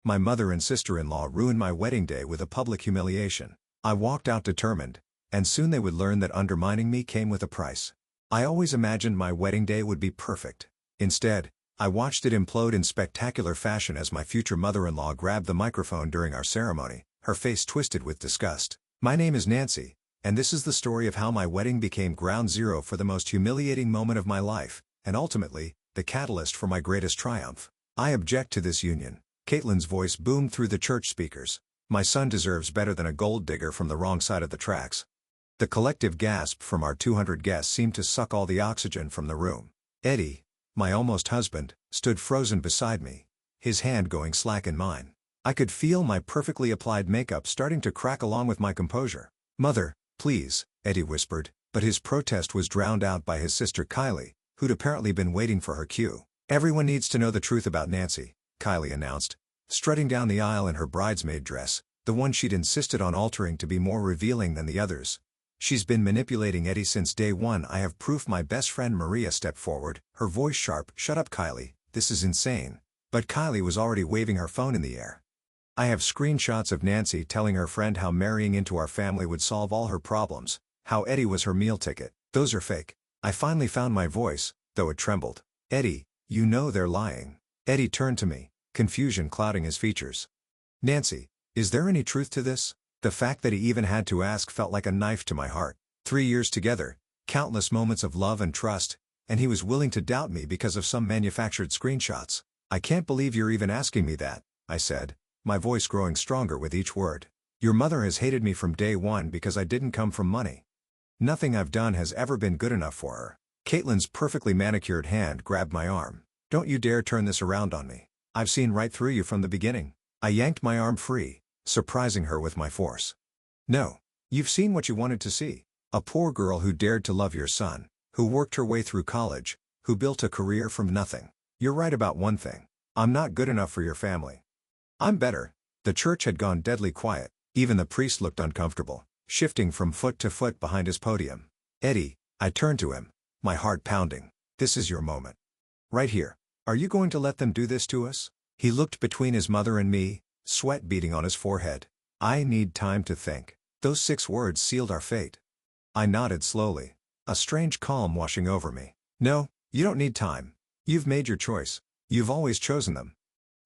My mother and sister-in-law ruined my wedding day with a public humiliation. I walked out determined, and soon they would learn that undermining me came with a price. I always imagined my wedding day would be perfect. Instead, I watched it implode in spectacular fashion as my future mother-in-law grabbed the microphone during our ceremony, her face twisted with disgust. My name is Nancy, and this is the story of how my wedding became ground zero for the most humiliating moment of my life, and ultimately, the catalyst for my greatest triumph. I object to this union. Caitlin's voice boomed through the church speakers. My son deserves better than a gold digger from the wrong side of the tracks. The collective gasp from our 200 guests seemed to suck all the oxygen from the room. Eddie, my almost husband, stood frozen beside me, his hand going slack in mine. I could feel my perfectly applied makeup starting to crack along with my composure. "Mother, please," Eddie whispered, but his protest was drowned out by his sister Kylie, who'd apparently been waiting for her cue. "Everyone needs to know the truth about Nancy," Kylie announced, strutting down the aisle in her bridesmaid dress, the one she'd insisted on altering to be more revealing than the others. "She's been manipulating Eddie since day one. I have proof." My best friend Maria stepped forward, her voice sharp. "Shut up, Kylie, this is insane." But Kylie was already waving her phone in the air. "I have screenshots of Nancy telling her friend how marrying into our family would solve all her problems, how Eddie was her meal ticket. Those are fake." I finally found my voice, though it trembled. "Eddie, you know they're lying." Eddie turned to me, confusion clouding his features. "Nancy, is there any truth to this?" The fact that he even had to ask felt like a knife to my heart. 3 years together, countless moments of love and trust, and he was willing to doubt me because of some manufactured screenshots. "I can't believe you're even asking me that," I said, my voice growing stronger with each word. "Your mother has hated me from day one because I didn't come from money. Nothing I've done has ever been good enough for her." Caitlin's perfectly manicured hand grabbed my arm. "Don't you dare turn this around on me. I've seen right through you from the beginning." I yanked my arm free, surprising her with my force. "No. You've seen what you wanted to see. A poor girl who dared to love your son, who worked her way through college, who built a career from nothing. You're right about one thing. I'm not good enough for your family." "I'm better." The church had gone deadly quiet. Even the priest looked uncomfortable, shifting from foot to foot behind his podium. "Eddie," I turned to him, my heart pounding. "This is your moment. Right here. Are you going to let them do this to us?" He looked between his mother and me, sweat beading on his forehead. "I need time to think." Those 6 words sealed our fate. I nodded slowly, a strange calm washing over me. "No, you don't need time. You've made your choice. You've always chosen them."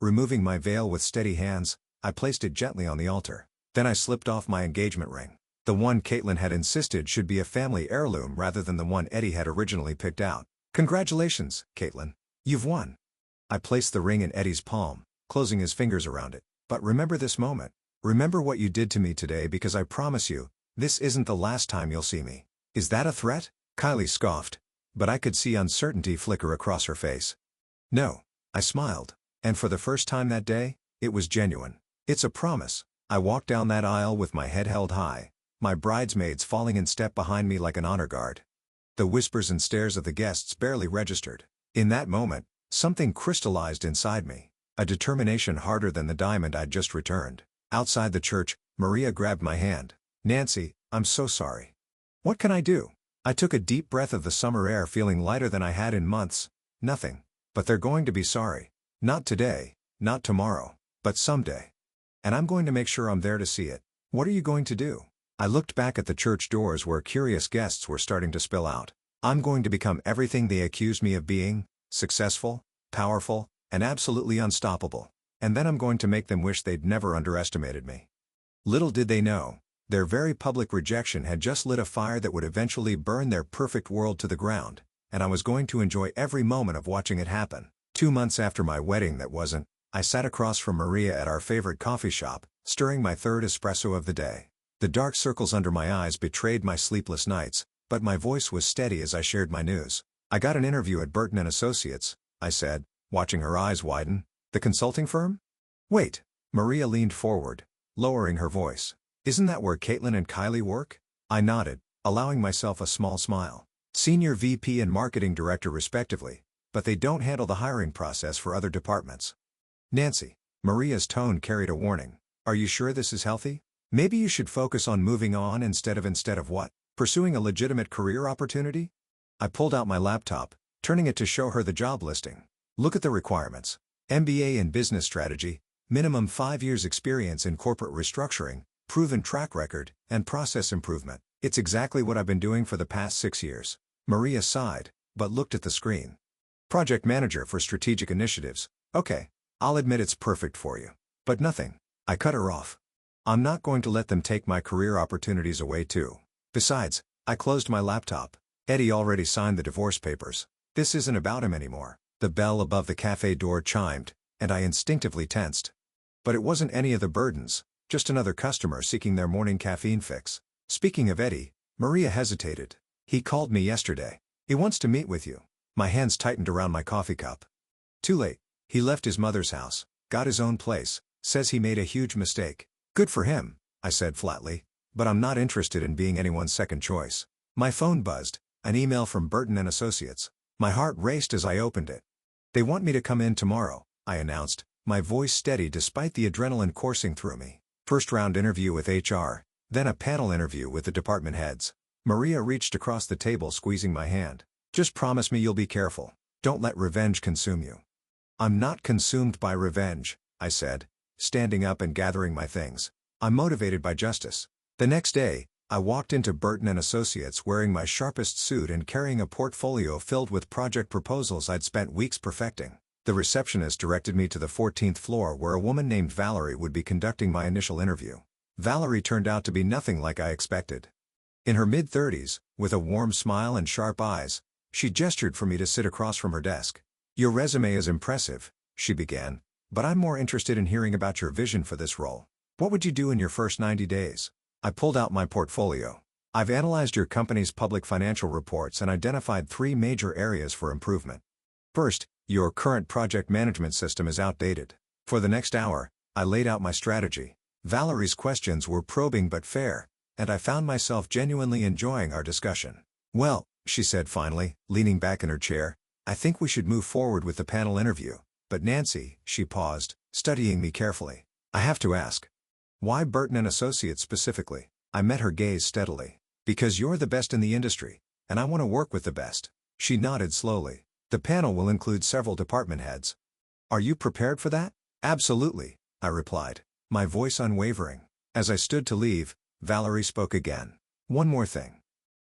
Removing my veil with steady hands, I placed it gently on the altar. Then I slipped off my engagement ring. The one Caitlin had insisted should be a family heirloom rather than the one Eddie had originally picked out. "Congratulations, Caitlin. You've won." I placed the ring in Eddie's palm, closing his fingers around it. "But remember this moment. Remember what you did to me today, because I promise you, this isn't the last time you'll see me." "Is that a threat?" Kylie scoffed, but I could see uncertainty flicker across her face. "No." I smiled, and for the first time that day, it was genuine. "It's a promise." I walked down that aisle with my head held high, my bridesmaids falling in step behind me like an honor guard. The whispers and stares of the guests barely registered. In that moment, something crystallized inside me, a determination harder than the diamond I'd just returned. Outside the church, Maria grabbed my hand. "Nancy, I'm so sorry." "What can I do?" I took a deep breath of the summer air, feeling lighter than I had in months. "Nothing. But they're going to be sorry. Not today, not tomorrow, but someday. And I'm going to make sure I'm there to see it." "What are you going to do?" I looked back at the church doors where curious guests were starting to spill out. "I'm going to become everything they accused me of being: successful, powerful, and absolutely unstoppable. And then I'm going to make them wish they'd never underestimated me." Little did they know, their very public rejection had just lit a fire that would eventually burn their perfect world to the ground, and I was going to enjoy every moment of watching it happen. 2 months after my wedding that wasn't, I sat across from Maria at our favorite coffee shop, stirring my 3rd espresso of the day. The dark circles under my eyes betrayed my sleepless nights, but my voice was steady as I shared my news. "I got an interview at Burton & Associates," I said, watching her eyes widen. "The consulting firm?" "Wait." Maria leaned forward, lowering her voice. "Isn't that where Caitlin and Kylie work?" I nodded, allowing myself a small smile. "Senior VP and Marketing Director respectively, but they don't handle the hiring process for other departments." "Nancy." Maria's tone carried a warning. "Are you sure this is healthy? Maybe you should focus on moving on instead of what? Pursuing a legitimate career opportunity?" I pulled out my laptop, turning it to show her the job listing. "Look at the requirements. MBA in Business Strategy, Minimum 5 years experience in corporate restructuring, proven track record, and process improvement. It's exactly what I've been doing for the past 6 years. Maria sighed, but looked at the screen. Project manager for strategic initiatives. Okay, I'll admit it's perfect for you. But nothing. I cut her off. I'm not going to let them take my career opportunities away too. Besides, I closed my laptop. Eddie already signed the divorce papers. This isn't about him anymore. The bell above the cafe door chimed, and I instinctively tensed. But it wasn't any of the burdens, just another customer seeking their morning caffeine fix. Speaking of Eddie, Maria hesitated. He called me yesterday. He wants to meet with you. My hands tightened around my coffee cup. Too late. He left his mother's house, got his own place, says he made a huge mistake. Good for him, I said flatly, but I'm not interested in being anyone's second choice. My phone buzzed, an email from Burton and Associates. My heart raced as I opened it. They want me to come in tomorrow, I announced, my voice steady despite the adrenaline coursing through me. First round interview with HR, then a panel interview with the department heads. Maria reached across the table squeezing my hand. Just promise me you'll be careful. Don't let revenge consume you. I'm not consumed by revenge, I said, standing up and gathering my things. I'm motivated by justice. The next day, I walked into Burton and Associates wearing my sharpest suit and carrying a portfolio filled with project proposals I'd spent weeks perfecting. The receptionist directed me to the 14th floor where a woman named Valerie would be conducting my initial interview. Valerie turned out to be nothing like I expected. In her mid-30s, with a warm smile and sharp eyes, she gestured for me to sit across from her desk. Your resume is impressive, she began, but I'm more interested in hearing about your vision for this role. What would you do in your first 90 days? I pulled out my portfolio. I've analyzed your company's public financial reports and identified 3 major areas for improvement. First, your current project management system is outdated. For the next hour, I laid out my strategy. Valerie's questions were probing but fair, and I found myself genuinely enjoying our discussion. Well, she said finally, leaning back in her chair, I think we should move forward with the panel interview. But Nancy, she paused, studying me carefully. I have to ask. Why Burton and Associates specifically? I met her gaze steadily. Because you're the best in the industry, and I want to work with the best. She nodded slowly. The panel will include several department heads. Are you prepared for that? Absolutely, I replied, my voice unwavering. As I stood to leave, Valerie spoke again. One more thing.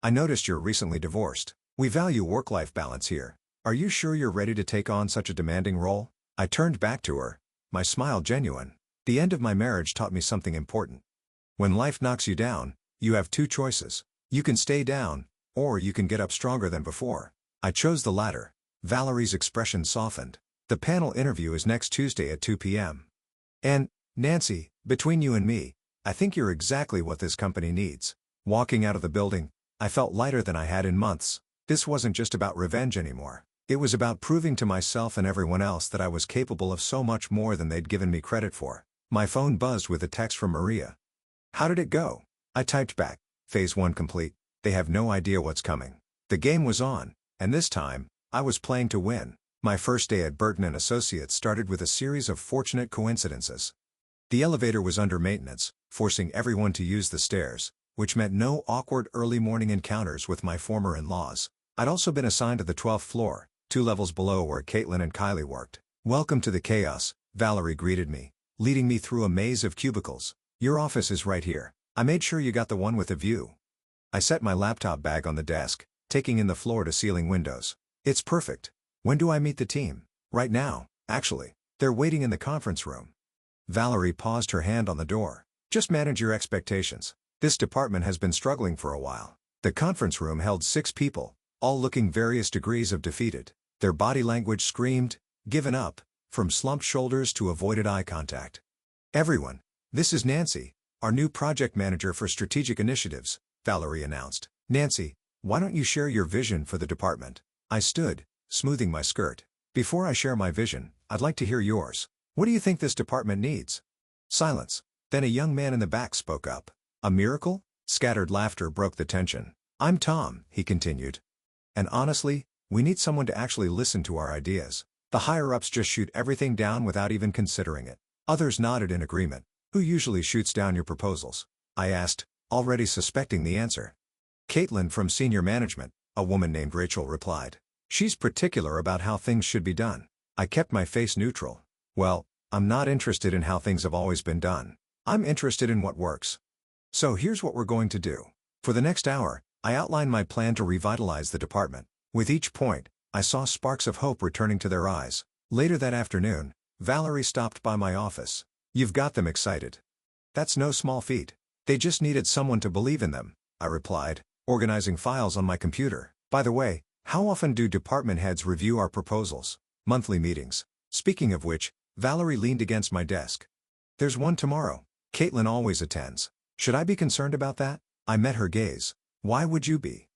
I noticed you're recently divorced. We value work-life balance here. Are you sure you're ready to take on such a demanding role? I turned back to her, my smile genuine. The end of my marriage taught me something important. When life knocks you down, you have 2 choices. You can stay down, or you can get up stronger than before. I chose the latter. Valerie's expression softened. The panel interview is next Tuesday at 2 p.m. And, Nancy, between you and me, I think you're exactly what this company needs. Walking out of the building, I felt lighter than I had in months. This wasn't just about revenge anymore. It was about proving to myself and everyone else that I was capable of so much more than they'd given me credit for. My phone buzzed with a text from Maria. How did it go? I typed back. Phase 1 complete. They have no idea what's coming. The game was on, and this time, I was playing to win. My first day at Burton and Associates started with a series of fortunate coincidences. The elevator was under maintenance, forcing everyone to use the stairs, which meant no awkward early morning encounters with my former in-laws. I'd also been assigned to the 12th floor, 2 levels below where Caitlin and Kylie worked. Welcome to the chaos, Valerie greeted me, leading me through a maze of cubicles. Your office is right here. I made sure you got the one with a view. I set my laptop bag on the desk, taking in the floor-to-ceiling windows. It's perfect. When do I meet the team? Right now, actually. They're waiting in the conference room. Valerie paused, her hand on the door. Just manage your expectations. This department has been struggling for a while. The conference room held 6 people, all looking various degrees of defeated. Their body language screamed, given up, from slumped shoulders to avoided eye contact. Everyone, this is Nancy, our new project manager for strategic initiatives, Valerie announced. Nancy, why don't you share your vision for the department? I stood, smoothing my skirt. Before I share my vision, I'd like to hear yours. What do you think this department needs? Silence. Then a young man in the back spoke up. A miracle? Scattered laughter broke the tension. I'm Tom, he continued. And honestly, we need someone to actually listen to our ideas. The higher-ups just shoot everything down without even considering it. Others nodded in agreement. Who usually shoots down your proposals? I asked, already suspecting the answer. Caitlin from senior management, a woman named Rachel replied. She's particular about how things should be done. I kept my face neutral. Well, I'm not interested in how things have always been done. I'm interested in what works. So here's what we're going to do. For the next hour, I outlined my plan to revitalize the department. With each point, I saw sparks of hope returning to their eyes. Later that afternoon, Valerie stopped by my office. You've got them excited. That's no small feat. They just needed someone to believe in them, I replied, organizing files on my computer. By the way, how often do department heads review our proposals? Monthly meetings. Speaking of which, Valerie leaned against my desk. There's one tomorrow. Caitlin always attends. Should I be concerned about that? I met her gaze. Why would you be?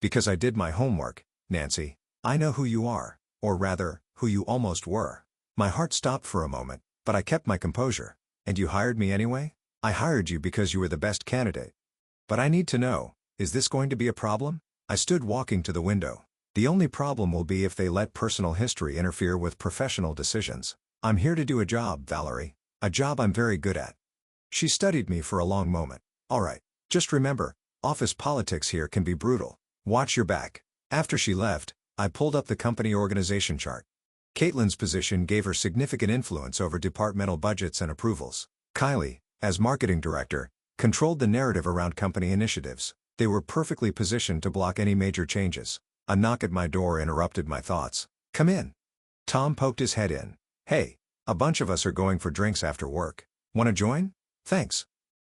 Because I did my homework, Nancy. I know who you are, or rather, who you almost were. My heart stopped for a moment, but I kept my composure. And you hired me anyway? I hired you because you were the best candidate. But I need to know, is this going to be a problem? I stood walking to the window. The only problem will be if they let personal history interfere with professional decisions. I'm here to do a job, Valerie. A job I'm very good at. She studied me for a long moment. All right, just remember, office politics here can be brutal. Watch your back. After she left, I pulled up the company organization chart. Caitlin's position gave her significant influence over departmental budgets and approvals. Kylie, as marketing director, controlled the narrative around company initiatives. They were perfectly positioned to block any major changes. A knock at my door interrupted my thoughts. Come in. Tom poked his head in. Hey, a bunch of us are going for drinks after work. Want to join? Thanks.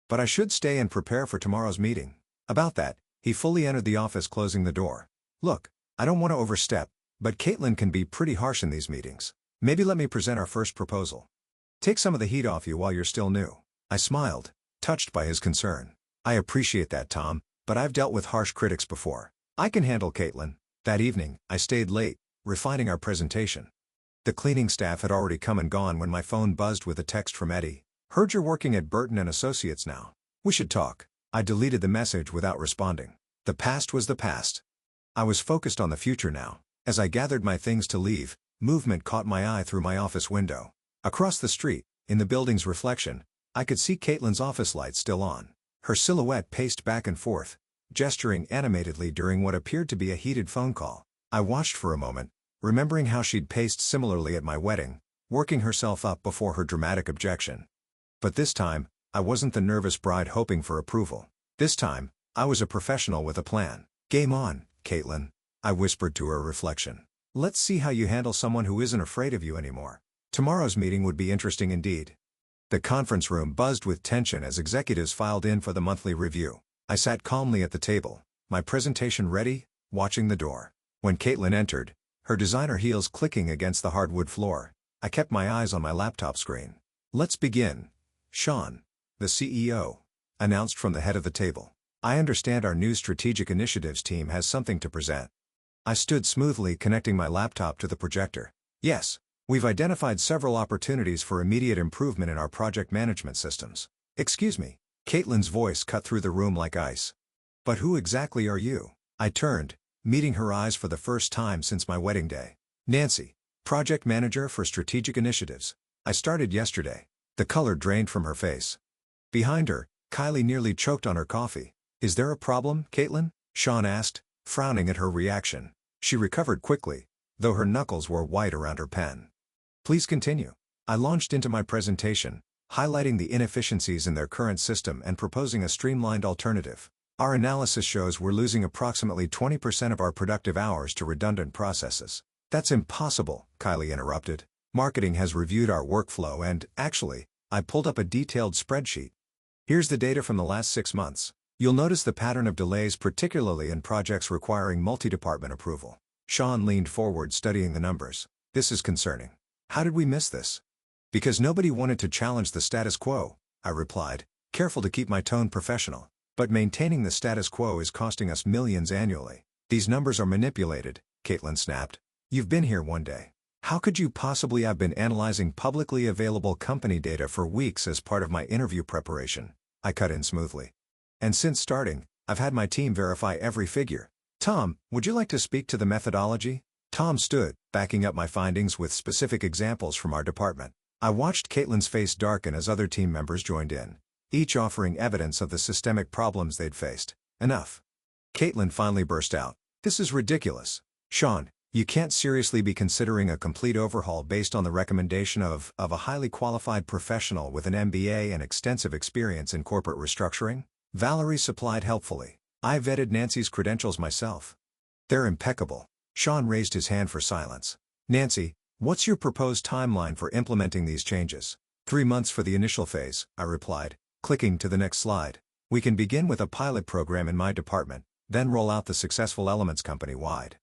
But I should stay and prepare for tomorrow's meeting. About that, he fully entered the office, closing the door. Look, I don't want to overstep, but Caitlin can be pretty harsh in these meetings. Maybe let me present our first proposal. Take some of the heat off you while you're still new. I smiled, touched by his concern. I appreciate that, Tom, but I've dealt with harsh critics before. I can handle Caitlin. That evening, I stayed late, refining our presentation. The cleaning staff had already come and gone when my phone buzzed with a text from Eddie. Heard you're working at Burton and Associates now. We should talk. I deleted the message without responding. The past was the past. I was focused on the future now. As I gathered my things to leave, movement caught my eye through my office window. Across the street, in the building's reflection, I could see Caitlin's office lights still on. Her silhouette paced back and forth, gesturing animatedly during what appeared to be a heated phone call. I watched for a moment, remembering how she'd paced similarly at my wedding, working herself up before her dramatic objection. But this time, I wasn't the nervous bride hoping for approval. This time, I was a professional with a plan. Game on, Caitlin, I whispered to her reflection. Let's see how you handle someone who isn't afraid of you anymore. Tomorrow's meeting would be interesting indeed. The conference room buzzed with tension as executives filed in for the monthly review. I sat calmly at the table, my presentation ready, watching the door. When Caitlin entered, her designer heels clicking against the hardwood floor, I kept my eyes on my laptop screen. Let's begin. Sean, the CEO, announced from the head of the table. I understand our new strategic initiatives team has something to present. I stood smoothly, connecting my laptop to the projector. Yes, we've identified several opportunities for immediate improvement in our project management systems. Excuse me. Caitlin's voice cut through the room like ice. But who exactly are you? I turned, meeting her eyes for the first time since my wedding day. Nancy, project manager for strategic initiatives. I started yesterday. The color drained from her face. Behind her, Kylie nearly choked on her coffee. Is there a problem, Caitlin? Sean asked, frowning at her reaction. She recovered quickly, though her knuckles were white around her pen. Please continue. I launched into my presentation, highlighting the inefficiencies in their current system and proposing a streamlined alternative. Our analysis shows we're losing approximately 20% of our productive hours to redundant processes. That's impossible, Kylie interrupted. Marketing has reviewed our workflow and, actually, I pulled up a detailed spreadsheet. Here's the data from the last 6 months. You'll notice the pattern of delays, particularly in projects requiring multi-department approval. Sean leaned forward, studying the numbers. This is concerning. How did we miss this? Because nobody wanted to challenge the status quo, I replied, careful to keep my tone professional. But maintaining the status quo is costing us millions annually. These numbers are manipulated, Caitlin snapped. You've been here one day. How could you possibly have been analyzing publicly available company data for weeks as part of my interview preparation? I cut in smoothly. And since starting, I've had my team verify every figure. Tom, would you like to speak to the methodology? Tom stood, backing up my findings with specific examples from our department. I watched Caitlin's face darken as other team members joined in, each offering evidence of the systemic problems they'd faced. Enough. Caitlin finally burst out. This is ridiculous. Sean, You can't seriously be considering a complete overhaul based on the recommendation of a highly qualified professional with an MBA and extensive experience in corporate restructuring? Valerie supplied helpfully. I vetted Nancy's credentials myself. They're impeccable. Sean raised his hand for silence. Nancy, what's your proposed timeline for implementing these changes? 3 months for the initial phase, I replied, clicking to the next slide. We can begin with a pilot program in my department, then roll out the successful elements company-wide.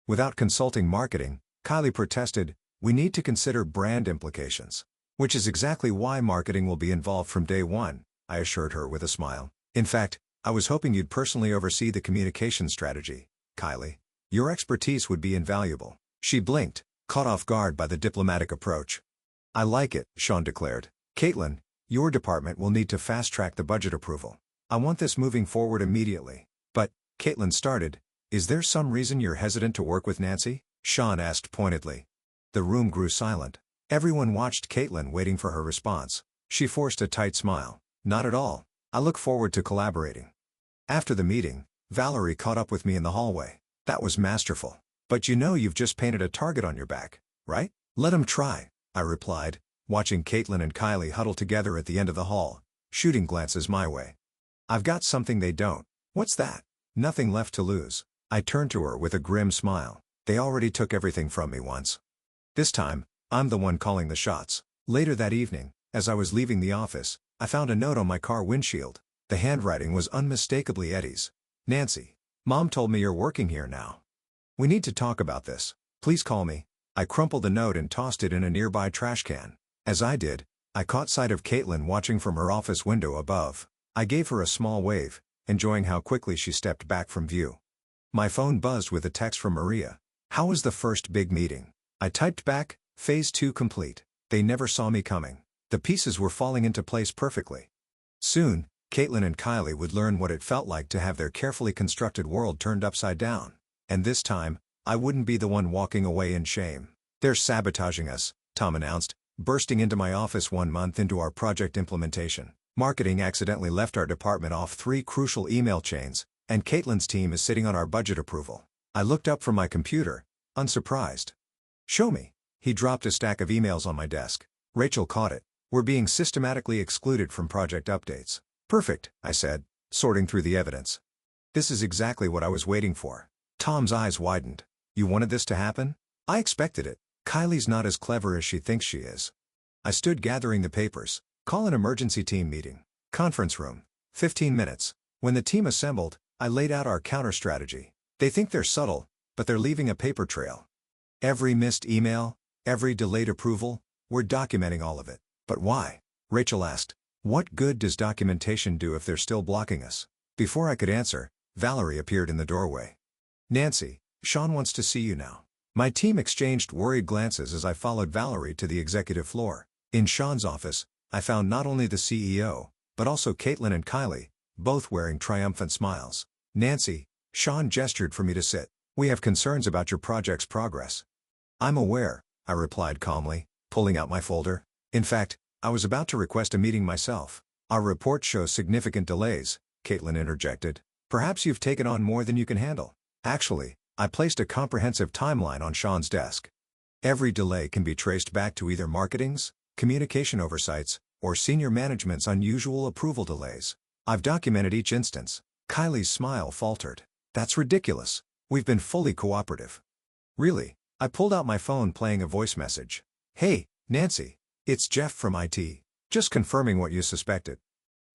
Without consulting marketing, Kylie protested, we need to consider brand implications. Which is exactly why marketing will be involved from day one, I assured her with a smile. In fact, I was hoping you'd personally oversee the communication strategy, Kylie. Your expertise would be invaluable. She blinked, caught off guard by the diplomatic approach. I like it, Sean declared. Caitlin, your department will need to fast-track the budget approval. I want this moving forward immediately. But, Caitlin started, is there some reason you're hesitant to work with Nancy? Sean asked pointedly. The room grew silent. Everyone watched Caitlin waiting for her response. She forced a tight smile. Not at all. I look forward to collaborating. After the meeting, Valerie caught up with me in the hallway. That was masterful. But you know you've just painted a target on your back, right? Let 'em try, I replied, watching Caitlin and Kylie huddle together at the end of the hall, shooting glances my way. I've got something they don't. What's that? Nothing left to lose. I turned to her with a grim smile. They already took everything from me once. This time, I'm the one calling the shots. Later that evening, as I was leaving the office, I found a note on my car windshield. The handwriting was unmistakably Eddie's. Nancy, Mom told me you're working here now. We need to talk about this. Please call me. I crumpled the note and tossed it in a nearby trash can. As I did, I caught sight of Caitlin watching from her office window above. I gave her a small wave, enjoying how quickly she stepped back from view. My phone buzzed with a text from Maria. How was the first big meeting? I typed back, Phase 2 complete. They never saw me coming. The pieces were falling into place perfectly. Soon, Caitlin and Kylie would learn what it felt like to have their carefully constructed world turned upside down. And this time, I wouldn't be the one walking away in shame. They're sabotaging us, Tom announced, bursting into my office 1 month into our project implementation. Marketing accidentally left our department off 3 crucial email chains, and Caitlin's team is sitting on our budget approval. I looked up from my computer, unsurprised. Show me. He dropped a stack of emails on my desk. Rachel caught it. We're being systematically excluded from project updates. Perfect, I said, sorting through the evidence. This is exactly what I was waiting for. Tom's eyes widened. You wanted this to happen? I expected it. Kylie's not as clever as she thinks she is. I stood gathering the papers. Call an emergency team meeting. Conference room. 15 minutes. When the team assembled, I laid out our counter strategy. They think they're subtle, but they're leaving a paper trail. Every missed email, every delayed approval, we're documenting all of it. But why? Rachel asked. What good does documentation do if they're still blocking us? Before I could answer, Valerie appeared in the doorway. Nancy, Sean wants to see you now. My team exchanged worried glances as I followed Valerie to the executive floor. In Sean's office, I found not only the CEO, but also Caitlin and Kylie, both wearing triumphant smiles. Nancy, Sean gestured for me to sit. We have concerns about your project's progress. I'm aware, I replied calmly, pulling out my folder. In fact, I was about to request a meeting myself. Our report shows significant delays, Caitlin interjected. Perhaps you've taken on more than you can handle. Actually, I placed a comprehensive timeline on Sean's desk. Every delay can be traced back to either marketing's, communication oversights, or senior management's unusual approval delays. I've documented each instance. Kylie's smile faltered. That's ridiculous. We've been fully cooperative. Really? I pulled out my phone playing a voice message. Hey, Nancy. It's Jeff from IT. Just confirming what you suspected.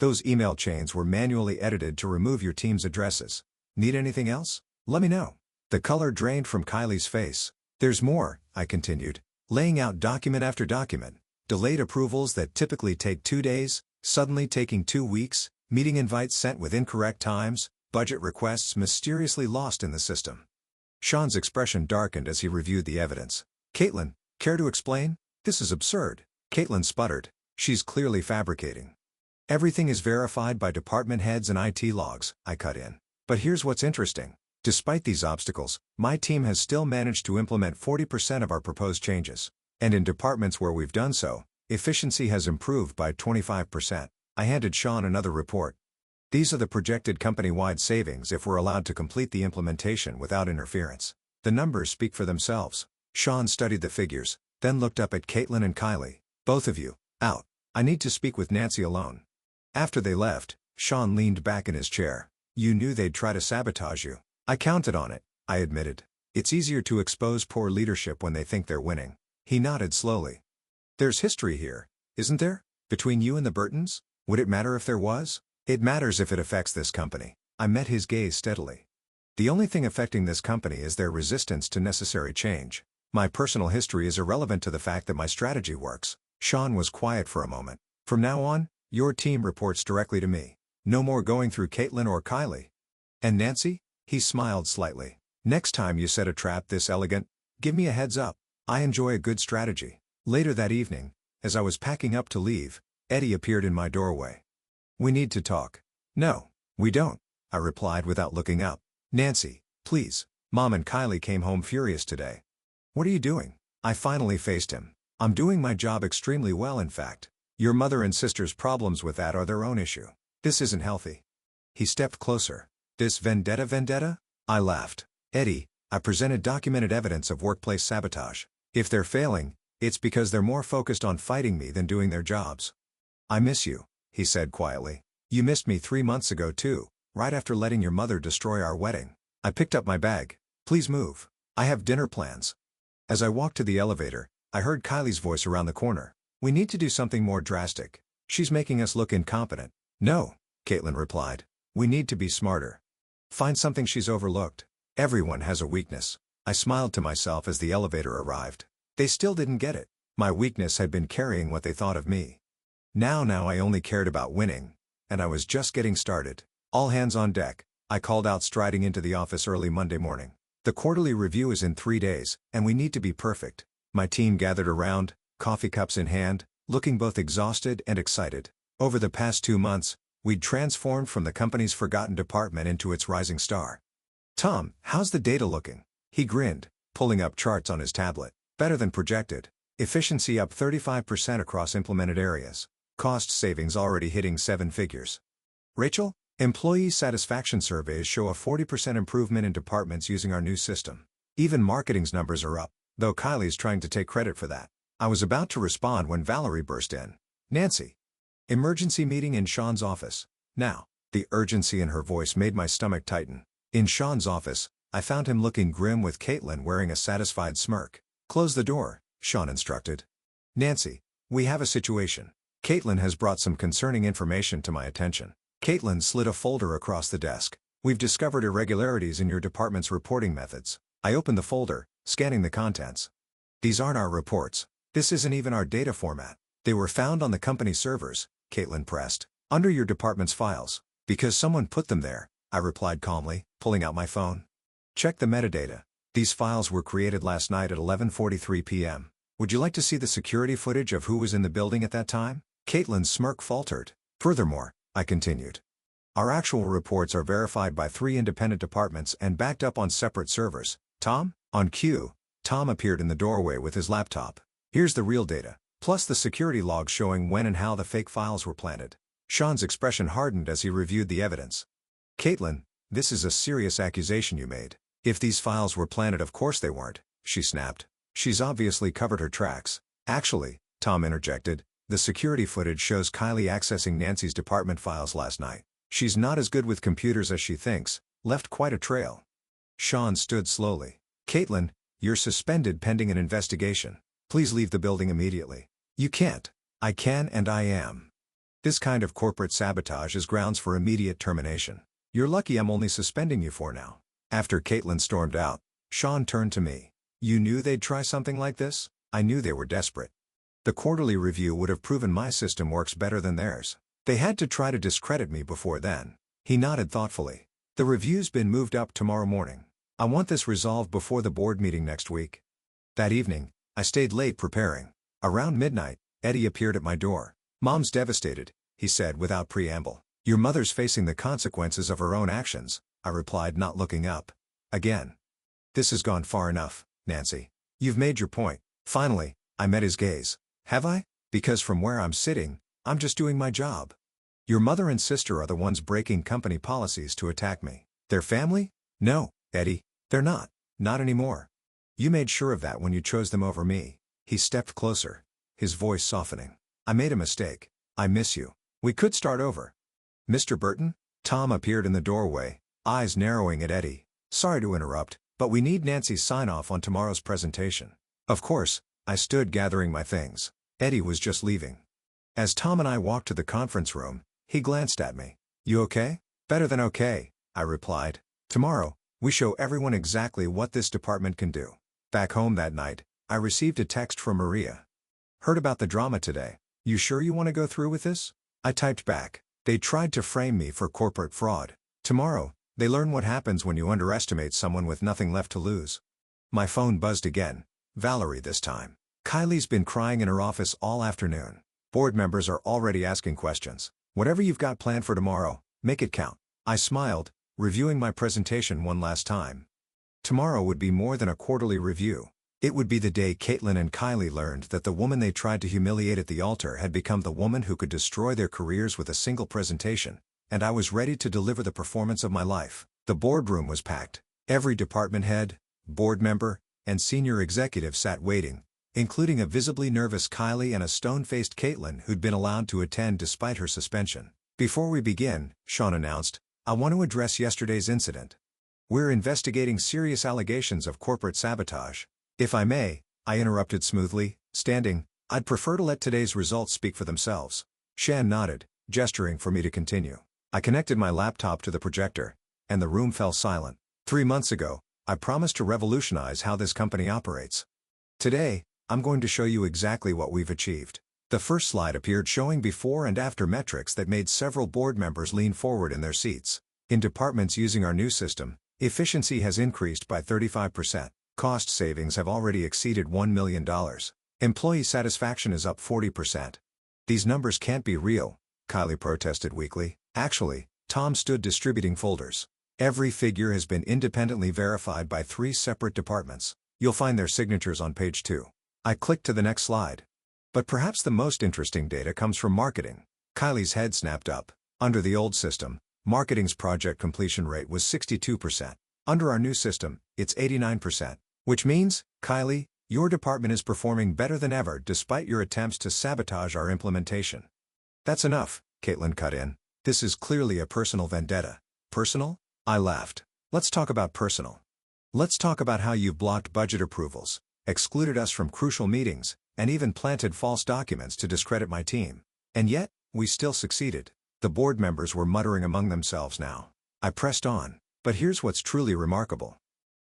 Those email chains were manually edited to remove your team's addresses. Need anything else? Let me know. The color drained from Kylie's face. There's more, I continued, laying out document after document. Delayed approvals that typically take 2 days, suddenly taking 2 weeks, meeting invites sent with incorrect times, budget requests mysteriously lost in the system. Sean's expression darkened as he reviewed the evidence. Caitlin, care to explain? This is absurd. Caitlin sputtered. She's clearly fabricating. Everything is verified by department heads and IT logs, I cut in. But here's what's interesting. Despite these obstacles, my team has still managed to implement 40% of our proposed changes. And in departments where we've done so, efficiency has improved by 25%. I handed Sean another report. These are the projected company-wide savings if we're allowed to complete the implementation without interference. The numbers speak for themselves. Sean studied the figures, then looked up at Caitlin and Kylie. Both of you, out. I need to speak with Nancy alone. After they left, Sean leaned back in his chair. You knew they'd try to sabotage you. I counted on it, I admitted. It's easier to expose poor leadership when they think they're winning. He nodded slowly. There's history here, isn't there? Between you and the Burtons? Would it matter if there was? It matters if it affects this company. I met his gaze steadily. The only thing affecting this company is their resistance to necessary change. My personal history is irrelevant to the fact that my strategy works. Sean was quiet for a moment. From now on, your team reports directly to me. No more going through Caitlin or Kylie. And Nancy? He smiled slightly. Next time you set a trap this elegant, give me a heads up. I enjoy a good strategy. Later that evening, as I was packing up to leave, Eddie appeared in my doorway. We need to talk. No, we don't, I replied without looking up. Nancy, please. Mom and Kylie came home furious today. What are you doing? I finally faced him. I'm doing my job extremely well, in fact. Your mother and sister's problems with that are their own issue. This isn't healthy. He stepped closer. This vendetta? I laughed. Eddie, I presented documented evidence of workplace sabotage. If they're failing, it's because they're more focused on fighting me than doing their jobs. I miss you, he said quietly. You missed me 3 months ago too, right after letting your mother destroy our wedding. I picked up my bag. Please move. I have dinner plans. As I walked to the elevator, I heard Kylie's voice around the corner. We need to do something more drastic. She's making us look incompetent. No, Caitlin replied. We need to be smarter. Find something she's overlooked. Everyone has a weakness. I smiled to myself as the elevator arrived. They still didn't get it. My weakness had been carrying what they thought of me. Now I only cared about winning. And I was just getting started. All hands on deck, I called out striding into the office early Monday morning. The quarterly review is in 3 days, and we need to be perfect. My team gathered around, coffee cups in hand, looking both exhausted and excited. Over the past 2 months, we'd transformed from the company's forgotten department into its rising star. Tom, how's the data looking? He grinned, pulling up charts on his tablet. Better than projected. Efficiency up 35% across implemented areas. Cost savings already hitting 7 figures. Rachel, employee satisfaction surveys show a 40% improvement in departments using our new system. Even marketing's numbers are up, though Kylie's trying to take credit for that. I was about to respond when Valerie burst in. Nancy. Emergency meeting in Sean's office. Now. The urgency in her voice made my stomach tighten. In Sean's office, I found him looking grim with Caitlin wearing a satisfied smirk. Close the door, Sean instructed. Nancy, we have a situation. Caitlin has brought some concerning information to my attention. Caitlin slid a folder across the desk. We've discovered irregularities in your department's reporting methods. I opened the folder, scanning the contents. These aren't our reports. This isn't even our data format. They were found on the company servers, Caitlin pressed, under your department's files. Because someone put them there, I replied calmly, pulling out my phone. Check the metadata. These files were created last night at 11:43 p.m. Would you like to see the security footage of who was in the building at that time? Caitlin's smirk faltered. Furthermore, I continued, our actual reports are verified by 3 independent departments and backed up on separate servers. Tom? On cue, Tom appeared in the doorway with his laptop. Here's the real data, plus the security logs showing when and how the fake files were planted. Sean's expression hardened as he reviewed the evidence. Caitlin, this is a serious accusation you made. If these files were planted, of course they weren't, she snapped. She's obviously covered her tracks. Actually, Tom interjected, the security footage shows Kylie accessing Nancy's department files last night. She's not as good with computers as she thinks, left quite a trail. Sean stood slowly. Caitlin, you're suspended pending an investigation. Please leave the building immediately. You can't. I can and I am. This kind of corporate sabotage is grounds for immediate termination. You're lucky I'm only suspending you for now. After Caitlin stormed out, Sean turned to me. You knew they'd try something like this? I knew they were desperate. The quarterly review would have proven my system works better than theirs. They had to try to discredit me before then. He nodded thoughtfully. The review's been moved up tomorrow morning. I want this resolved before the board meeting next week. That evening, I stayed late preparing. Around midnight, Eddie appeared at my door. Mom's devastated, he said without preamble. Your mother's facing the consequences of her own actions, I replied, not looking up. Again. This has gone far enough, Nancy. You've made your point. Finally, I met his gaze. Have I? Because from where I'm sitting, I'm just doing my job. Your mother and sister are the ones breaking company policies to attack me. Their family? No, Eddie, they're not. Not anymore. You made sure of that when you chose them over me. He stepped closer, his voice softening. I made a mistake. I miss you. We could start over. Mr. Burton? Tom appeared in the doorway, eyes narrowing at Eddie. Sorry to interrupt, but we need Nancy's sign-off on tomorrow's presentation. Of course, I stood gathering my things. Eddie was just leaving. As Tom and I walked to the conference room, he glanced at me. You okay? Better than okay, I replied. Tomorrow, we show everyone exactly what this department can do. Back home that night, I received a text from Maria. Heard about the drama today. You sure you want to go through with this? I typed back. They tried to frame me for corporate fraud. Tomorrow, they learn what happens when you underestimate someone with nothing left to lose. My phone buzzed again. Valerie this time. Kylie's been crying in her office all afternoon. Board members are already asking questions. Whatever you've got planned for tomorrow, make it count. I smiled, reviewing my presentation one last time. Tomorrow would be more than a quarterly review. It would be the day Caitlin and Kylie learned that the woman they tried to humiliate at the altar had become the woman who could destroy their careers with a single presentation, and I was ready to deliver the performance of my life. The boardroom was packed. Every department head, board member, and senior executive sat waiting, including a visibly nervous Kylie and a stone-faced Caitlin who'd been allowed to attend despite her suspension. Before we begin, Sean announced, I want to address yesterday's incident. We're investigating serious allegations of corporate sabotage. If I may, I interrupted smoothly, standing, I'd prefer to let today's results speak for themselves. Shan nodded, gesturing for me to continue. I connected my laptop to the projector, and the room fell silent. 3 months ago, I promised to revolutionize how this company operates. Today, I'm going to show you exactly what we've achieved. The first slide appeared showing before and after metrics that made several board members lean forward in their seats. In departments using our new system, efficiency has increased by 35%. Cost savings have already exceeded $1 million. Employee satisfaction is up 40%. These numbers can't be real, Kylie protested weakly. Actually, Tom stood distributing folders. Every figure has been independently verified by 3 separate departments. You'll find their signatures on page 2. I clicked to the next slide. But perhaps the most interesting data comes from marketing. Kylie's head snapped up. Under the old system, marketing's project completion rate was 62%. Under our new system, it's 89%. Which means, Kylie, your department is performing better than ever despite your attempts to sabotage our implementation. That's enough, Caitlin cut in. This is clearly a personal vendetta. Personal? I laughed. Let's talk about personal. Let's talk about how you've blocked budget approvals, excluded us from crucial meetings, and even planted false documents to discredit my team. And yet, we still succeeded. The board members were muttering among themselves now. I pressed on. But here's what's truly remarkable.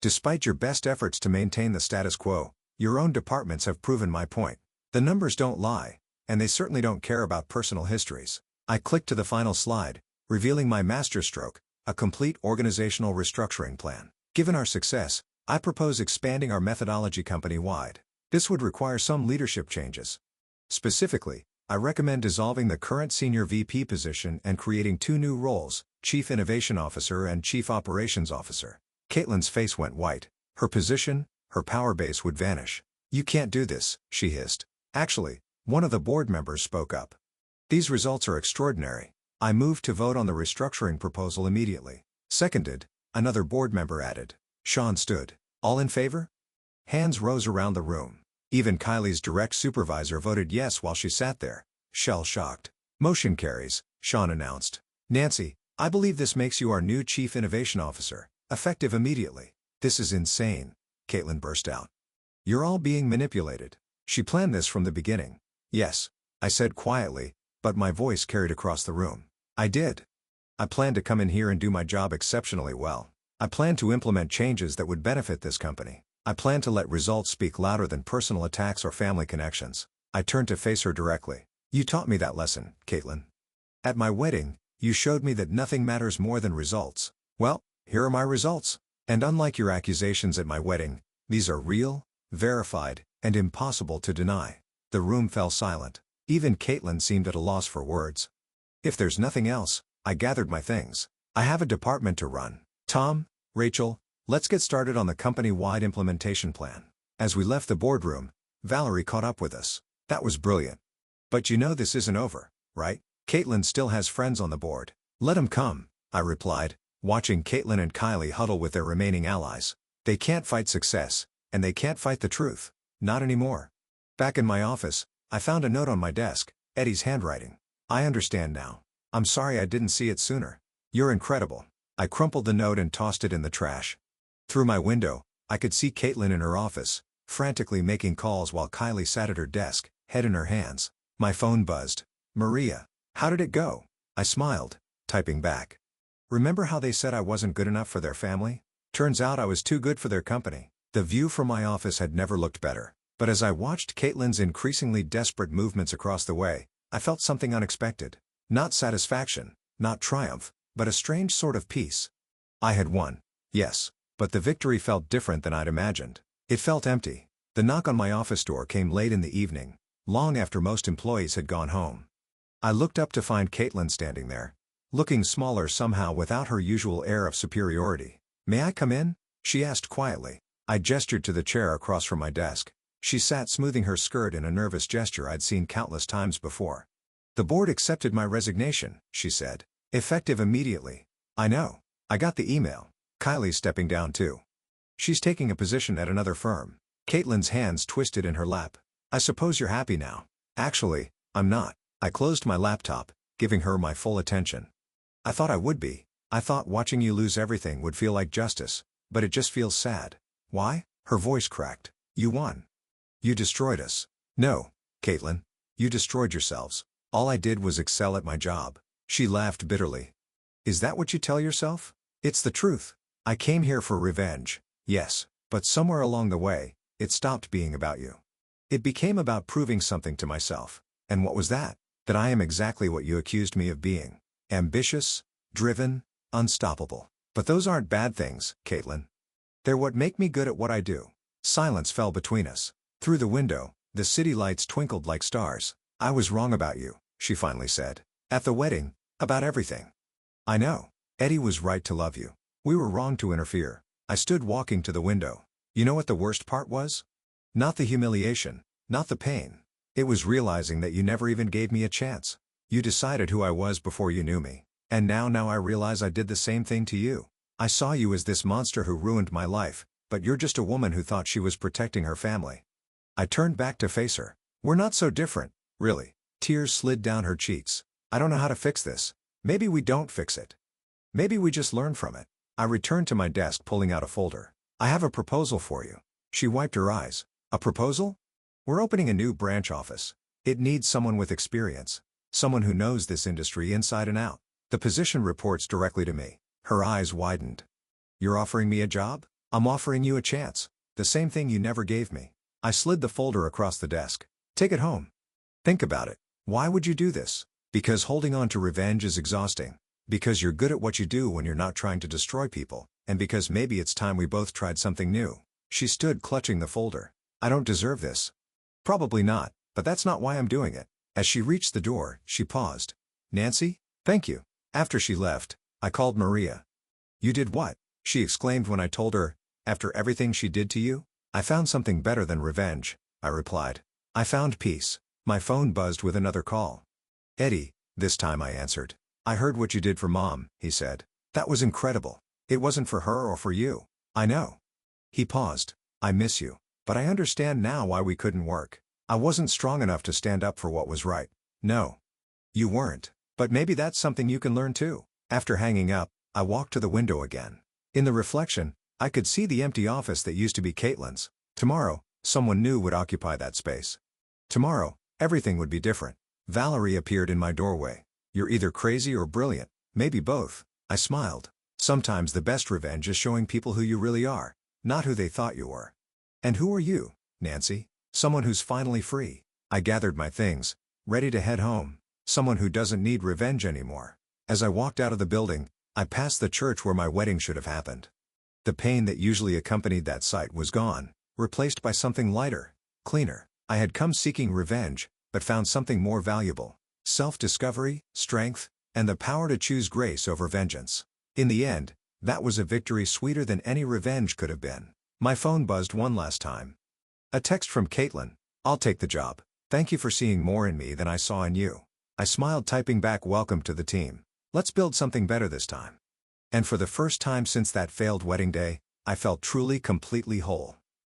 Despite your best efforts to maintain the status quo, your own departments have proven my point. The numbers don't lie, and they certainly don't care about personal histories. I clicked to the final slide, revealing my masterstroke, a complete organizational restructuring plan. Given our success, I propose expanding our methodology company-wide. This would require some leadership changes. Specifically, I recommend dissolving the current Senior VP position and creating 2 new roles, Chief Innovation Officer and Chief Operations Officer. Caitlin's face went white. Her position, her power base would vanish. You can't do this, she hissed. Actually, one of the board members spoke up. These results are extraordinary. I moved to vote on the restructuring proposal immediately. Seconded, another board member added. Sean stood. All in favor? Hands rose around the room. Even Kylie's direct supervisor voted yes while she sat there, shell-shocked. Motion carries, Sean announced. Nancy, I believe this makes you our new Chief Innovation Officer, effective immediately. This is insane, Caitlin burst out. You're all being manipulated. She planned this from the beginning. Yes, I said quietly, but my voice carried across the room. I did. I planned to come in here and do my job exceptionally well. I planned to implement changes that would benefit this company. I planned to let results speak louder than personal attacks or family connections. I turned to face her directly. You taught me that lesson, Caitlin. At my wedding, you showed me that nothing matters more than results. Well, here are my results. And unlike your accusations at my wedding, these are real, verified, and impossible to deny. The room fell silent. Even Caitlin seemed at a loss for words. If there's nothing else, I gathered my things. I have a department to run. Tom, Rachel, let's get started on the company-wide implementation plan. As we left the boardroom, Valerie caught up with us. That was brilliant. But you know this isn't over, right? Caitlin still has friends on the board. Let them come, I replied, watching Caitlin and Kylie huddle with their remaining allies. They can't fight success, and they can't fight the truth. Not anymore. Back in my office, I found a note on my desk, Eddie's handwriting. I understand now. I'm sorry I didn't see it sooner. You're incredible. I crumpled the note and tossed it in the trash. Through my window, I could see Caitlin in her office, frantically making calls while Kylie sat at her desk, head in her hands. My phone buzzed. Maria, how did it go? I smiled, typing back. Remember how they said I wasn't good enough for their family? Turns out I was too good for their company. The view from my office had never looked better. But as I watched Caitlin's increasingly desperate movements across the way, I felt something unexpected. Not satisfaction, not triumph, but a strange sort of peace. I had won. Yes. But the victory felt different than I'd imagined. It felt empty. The knock on my office door came late in the evening, long after most employees had gone home. I looked up to find Caitlin standing there, looking smaller somehow without her usual air of superiority. May I come in? She asked quietly. I gestured to the chair across from my desk. She sat smoothing her skirt in a nervous gesture I'd seen countless times before. The board accepted my resignation, she said. Effective immediately. I know. I got the email. Kylie's stepping down too. She's taking a position at another firm. Caitlin's hands twisted in her lap. I suppose you're happy now. Actually, I'm not. I closed my laptop, giving her my full attention. I thought I would be. I thought watching you lose everything would feel like justice, but it just feels sad. Why? Her voice cracked. You won. You destroyed us. No, Caitlin. You destroyed yourselves. All I did was excel at my job. She laughed bitterly. Is that what you tell yourself? It's the truth. I came here for revenge, yes, but somewhere along the way, it stopped being about you. It became about proving something to myself. And what was that? That I am exactly what you accused me of being. Ambitious, driven, unstoppable. But those aren't bad things, Caitlin. They're what make me good at what I do. Silence fell between us. Through the window, the city lights twinkled like stars. I was wrong about you, she finally said. At the wedding, about everything. I know. Eddie was right to love you. We were wrong to interfere. I stood walking to the window. You know what the worst part was? Not the humiliation, not the pain. It was realizing that you never even gave me a chance. You decided who I was before you knew me. And now I realize I did the same thing to you. I saw you as this monster who ruined my life, but you're just a woman who thought she was protecting her family. I turned back to face her. We're not so different, really. Tears slid down her cheeks. I don't know how to fix this. Maybe we don't fix it. Maybe we just learn from it. I returned to my desk pulling out a folder. I have a proposal for you. She wiped her eyes. A proposal? We're opening a new branch office. It needs someone with experience. Someone who knows this industry inside and out. The position reports directly to me. Her eyes widened. You're offering me a job? I'm offering you a chance. The same thing you never gave me. I slid the folder across the desk. Take it home. Think about it. Why would you do this? Because holding on to revenge is exhausting. Because you're good at what you do when you're not trying to destroy people, and because maybe it's time we both tried something new. She stood clutching the folder. I don't deserve this. Probably not, but that's not why I'm doing it. As she reached the door, she paused. Nancy? Thank you. After she left, I called Maria. You did what? She exclaimed when I told her, after everything she did to you? I found something better than revenge, I replied. I found peace. My phone buzzed with another call. Eddie, this time I answered. I heard what you did for Mom, he said. That was incredible. It wasn't for her or for you. I know. He paused. I miss you. But I understand now why we couldn't work. I wasn't strong enough to stand up for what was right. No. You weren't. But maybe that's something you can learn too. After hanging up, I walked to the window again. In the reflection, I could see the empty office that used to be Caitlin's. Tomorrow, someone new would occupy that space. Tomorrow, everything would be different. Valerie appeared in my doorway. You're either crazy or brilliant, maybe both. I smiled. Sometimes the best revenge is showing people who you really are, not who they thought you were. And who are you, Nancy? Someone who's finally free. I gathered my things, ready to head home. Someone who doesn't need revenge anymore. As I walked out of the building, I passed the church where my wedding should have happened. The pain that usually accompanied that sight was gone, replaced by something lighter, cleaner. I had come seeking revenge, but found something more valuable. Self-discovery, strength, and the power to choose grace over vengeance. In the end, that was a victory sweeter than any revenge could have been. My phone buzzed one last time. A text from Caitlin. I'll take the job. Thank you for seeing more in me than I saw in you. I smiled, typing back, welcome to the team. Let's build something better this time. And for the first time since that failed wedding day, I felt truly completely whole.